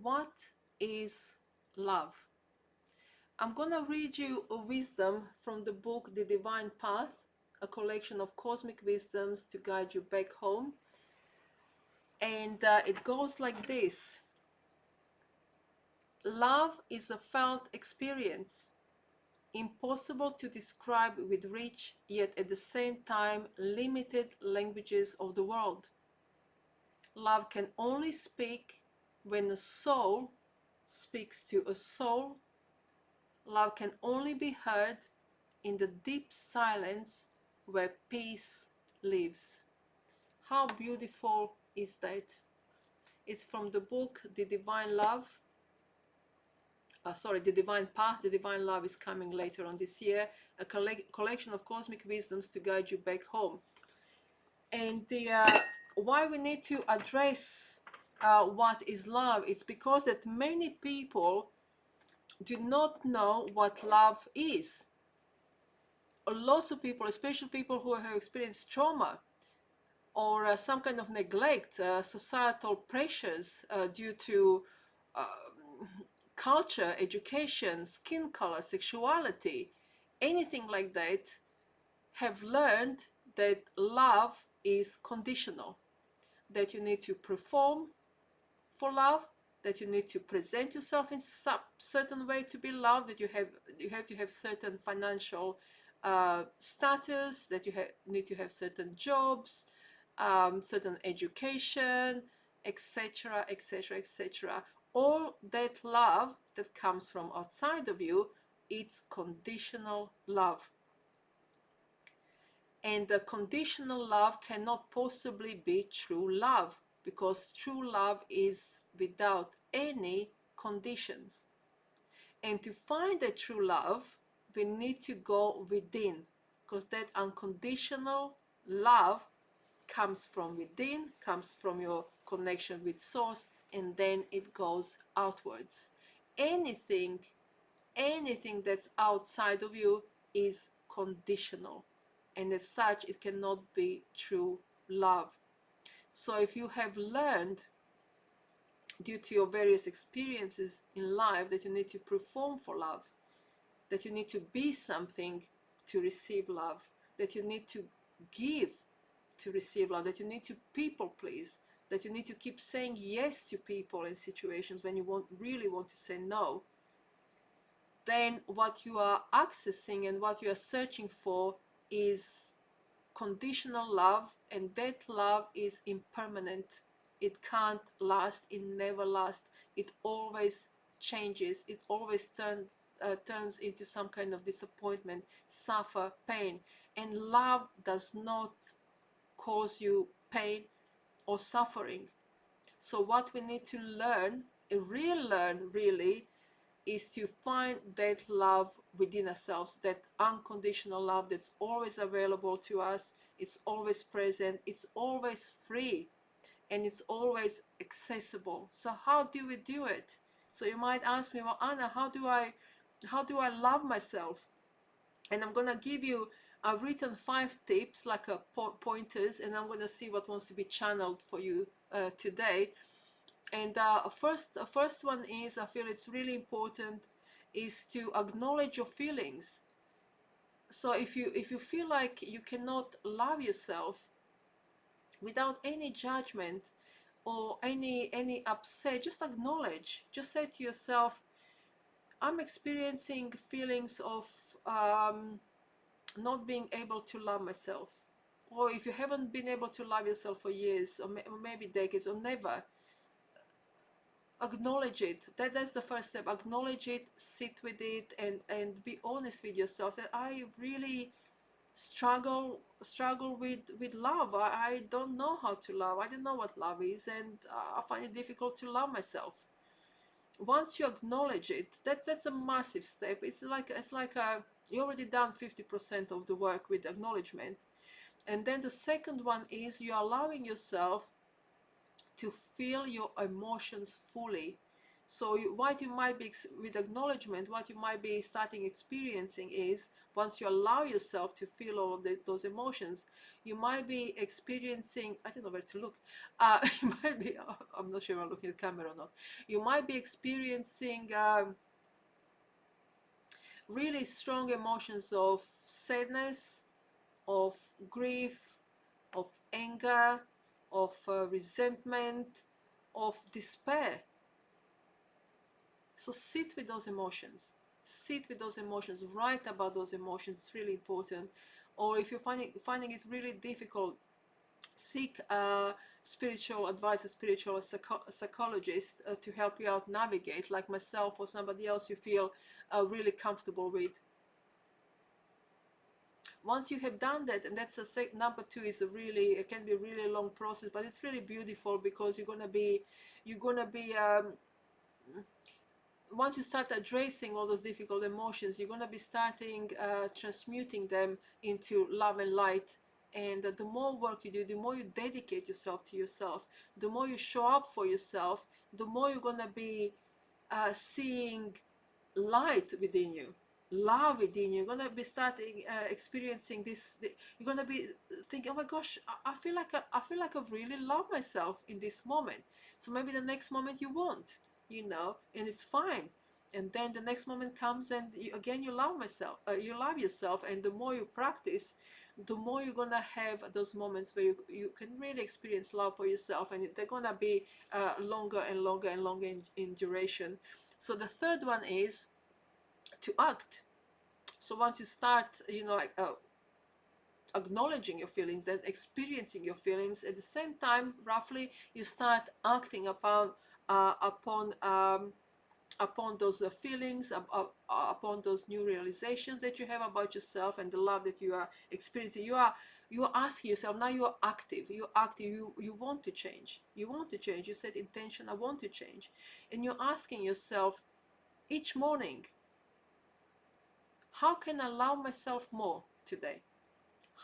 What is love? I'm going to read you a wisdom from the book The Divine Path, a collection of cosmic wisdoms to guide you back home. And it goes like this. Love is a felt experience, impossible to describe with rich, yet at the same time limited languages of the world. Love can only speak when a soul speaks to a soul. Love can only be heard in the deep silence where peace lives. How beautiful is that? It's from the book The Divine Love. The Divine Path. The Divine Love is coming later on this year. A collection of cosmic wisdoms to guide you back home. And why we need to address what is love, it's because that many people do not know what love is. Lots of people, especially people who have experienced trauma or some kind of neglect, societal pressures due to culture, education, skin color, sexuality, anything like that, have learned that love is conditional, that you need to perform for love, that you need to present yourself in some certain way to be loved, that you have to have certain financial status, that you need to have certain jobs, certain education, etc., etc., etc. All that love that comes from outside of you, it's conditional love. And the conditional love cannot possibly be true love, because true love is without any conditions. And to find the true love, we need to go within, because that unconditional love comes from within, comes from your connection with source, and then it goes outwards. Anything that's outside of you is conditional, and as such it cannot be true love. So if you have learned due to your various experiences in life that you need to perform for love, that you need to be something to receive love, that you need to give to receive love, that you need to people please, that you need to keep saying yes to people and situations when you really want to say no, then what you are accessing and what you are searching for is conditional love, and that love is impermanent. It can't last, it never lasts, it always changes, it always turns into some kind of disappointment, suffer, pain. And love does not cause you pain or suffering. So what we need to learn, relearn really, is to find that love within ourselves, that unconditional love that's always available to us, it's always present, it's always free, and it's always accessible. So how do we do it? So you might ask me, well, Anna, how do I love myself? And I'm gonna give you, I've written 5 tips, like pointers, and I'm gonna see what wants to be channeled for you today. And first one is, I feel it's really important, is to acknowledge your feelings. So if you feel like you cannot love yourself without any judgment or any upset, just acknowledge. Just say to yourself, I'm experiencing feelings of not being able to love myself. Or if you haven't been able to love yourself for years or maybe decades or never, acknowledge it. That's the first step. Acknowledge it, sit with it, and be honest with yourself that I really struggle with love. I don't know how to love. I don't know what love is, and I find it difficult to love myself. Once you acknowledge it, that's a massive step. It's like you already done 50% of the work with acknowledgement. And then the second one is you're allowing yourself to feel your emotions fully. So what you might be, with acknowledgement, what you might be starting experiencing is, once you allow yourself to feel all of those emotions, you might be experiencing, I don't know where to look, you might be, I'm not sure if I'm looking at the camera or not, you might be experiencing really strong emotions of sadness, of grief, of anger, of resentment, of despair. So sit with those emotions. Sit with those emotions. Write about those emotions. It's really important. Or if you're finding it really difficult, seek spiritual advice, a spiritual psychologist to help you out navigate, like myself or somebody else you feel really comfortable with. Once you have done that, and that's number two, is a really, it can be a really long process, but it's really beautiful, because you're gonna be once you start addressing all those difficult emotions, you're gonna be starting transmuting them into love and light. And the more work you do, the more you dedicate yourself to yourself, the more you show up for yourself, the more you're gonna be seeing light within you, love within you. You're gonna be starting experiencing this. You're gonna be thinking, "Oh my gosh, I feel like I feel like I really love myself in this moment." So maybe the next moment you won't, and it's fine. And then the next moment comes, and again you love myself. You love yourself, and the more you practice, the more you're gonna have those moments where you can really experience love for yourself, and they're gonna be longer and longer and longer in duration. So the third one is to act. So once you start, acknowledging your feelings and experiencing your feelings, at the same time, roughly, you start acting upon those feelings, upon those new realizations that you have about yourself and the love that you are experiencing. You are asking yourself, now you are active. You're active. You want to change. You want to change. You set intention, I want to change. And you're asking yourself each morning, how can I allow myself more today?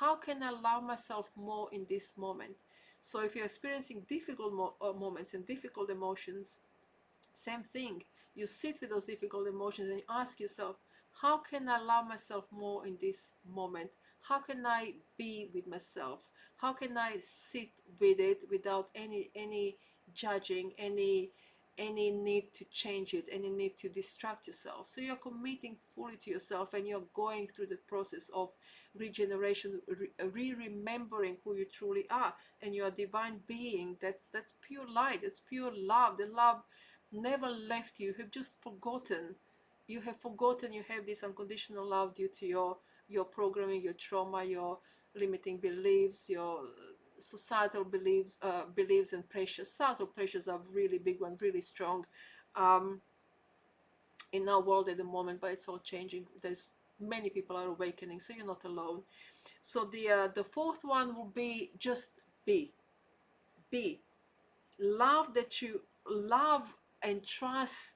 How can I allow myself more in this moment? So if you're experiencing difficult moments and difficult emotions, same thing. You sit with those difficult emotions and you ask yourself, how can I allow myself more in this moment? How can I be with myself? How can I sit with it without any judging, any need to change it, any need to distract yourself? So you're committing fully to yourself, and you're going through the process of regeneration, remembering who you truly are, and you're a divine being. That's pure light. That's pure love. The love never left you. You have just forgotten. You have forgotten you have this unconditional love due to your programming, your trauma, your limiting beliefs, your societal beliefs and pressures. Societal pressures are really big one, really strong um, in our world at the moment, but it's all changing. There's many people are awakening, so you're not alone. So the fourth one will be just be. Be. Love that you love and trust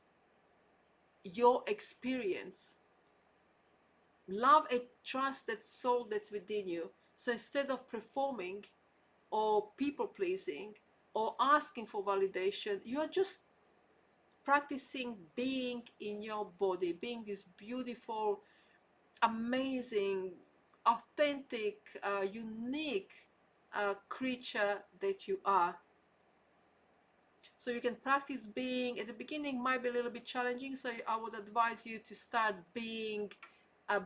your experience. Love and trust that soul that's within you. So instead of performing or people pleasing or asking for validation, you are just practicing being in your body, being this beautiful, amazing, authentic, unique creature that you are. So you can practice being. At the beginning might be a little bit challenging, so I would advise you to start being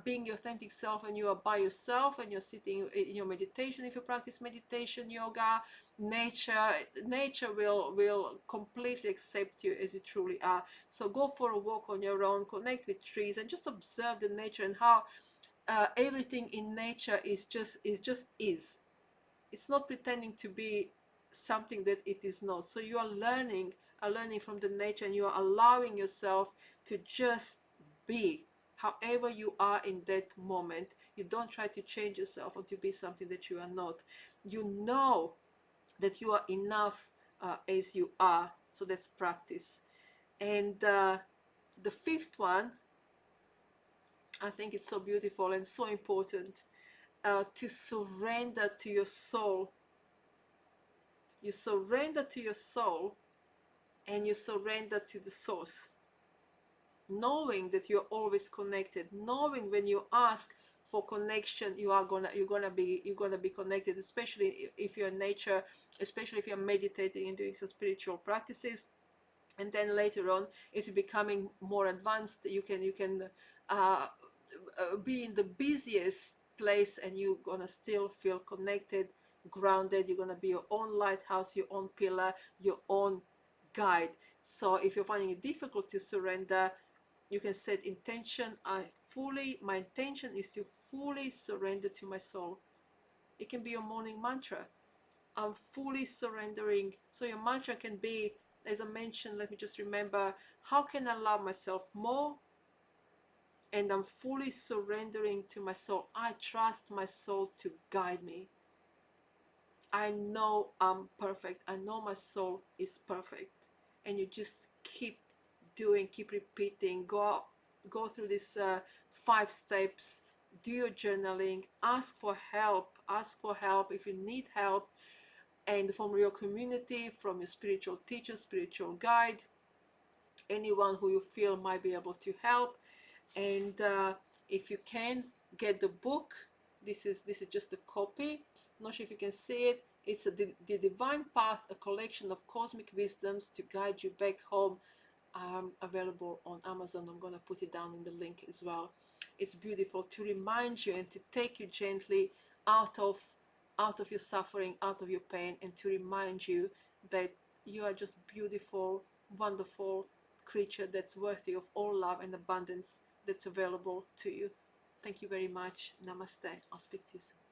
your authentic self, and you are by yourself and you're sitting in your meditation. If you practice meditation, yoga, nature will completely accept you as you truly are. So go for a walk on your own, connect with trees, and just observe the nature, and how everything in nature is. It's not pretending to be something that it is not. So you are learning from the nature, and you are allowing yourself to just be however you are in that moment. You don't try to change yourself or to be something that you are not. You know that you are enough as you are. So that's practice. And the fifth one, I think it's so beautiful and so important, to surrender to your soul. You surrender to your soul and you surrender to the source, knowing that you're always connected, knowing when you ask for connection, you're gonna be connected, especially if you're in nature, especially if you're meditating and doing some spiritual practices. And then later on, as you're becoming more advanced, you can be in the busiest place and you're gonna still feel connected, grounded. You're gonna be your own lighthouse, your own pillar, your own guide. So if you're finding it difficult to surrender, you can set intention. My intention is to fully surrender to my soul. It can be your morning mantra. I'm fully surrendering. So your mantra can be, as I mentioned, let me just remember, how can I love myself more? And I'm fully surrendering to my soul. I trust my soul to guide me. I know I'm perfect. I know my soul is perfect. And you just keep doing, keep repeating, go through these 5 steps, do your journaling, ask for help, if you need help, and from your community, from your spiritual teacher, spiritual guide, anyone who you feel might be able to help. And if you can, get the book. This is just a copy. I'm not sure if you can see it. It's the Divine Path, a collection of cosmic wisdoms to guide you back home. Available on Amazon. I'm gonna put it down in the link as well. It's beautiful to remind you and to take you gently out of your suffering, out of your pain, and to remind you that you are just beautiful, wonderful creature that's worthy of all love and abundance that's available to you. Thank you very much. Namaste. I'll speak to you soon.